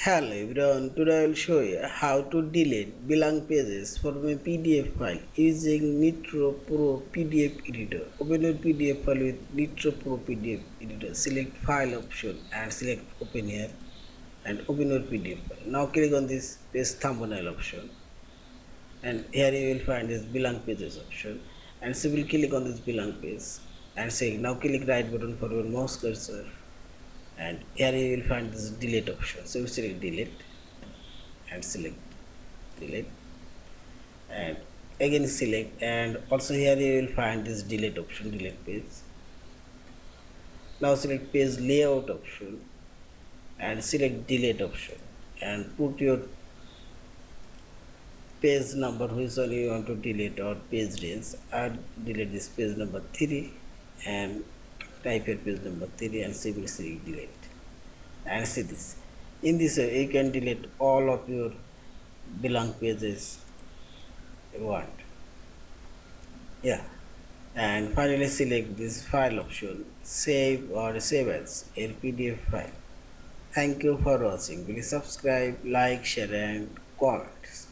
Hello everyone, today I will show you how to delete blank pages from a PDF file using Nitro Pro PDF Editor. Open your PDF file with Nitro Pro PDF Editor. Select File option and select Open here and open your PDF file. Now click on this Paste Thumbnail option and here you will find this blank pages option and simply click on this blank page and say now click right button for your mouse cursor and here you will find this delete option. So you select delete and select delete and again select and also here you will find this delete option, delete page. Now select page layout option and select delete option and put your page number which one you want to delete or page range. I'll delete this page number 3 and type your page number 3 and simply select delete and see this. In this way you can delete all of your blank pages you want. Yeah, and finally select this file option, save or save as a PDF file. Thank you for watching. Please subscribe, like, share and comment.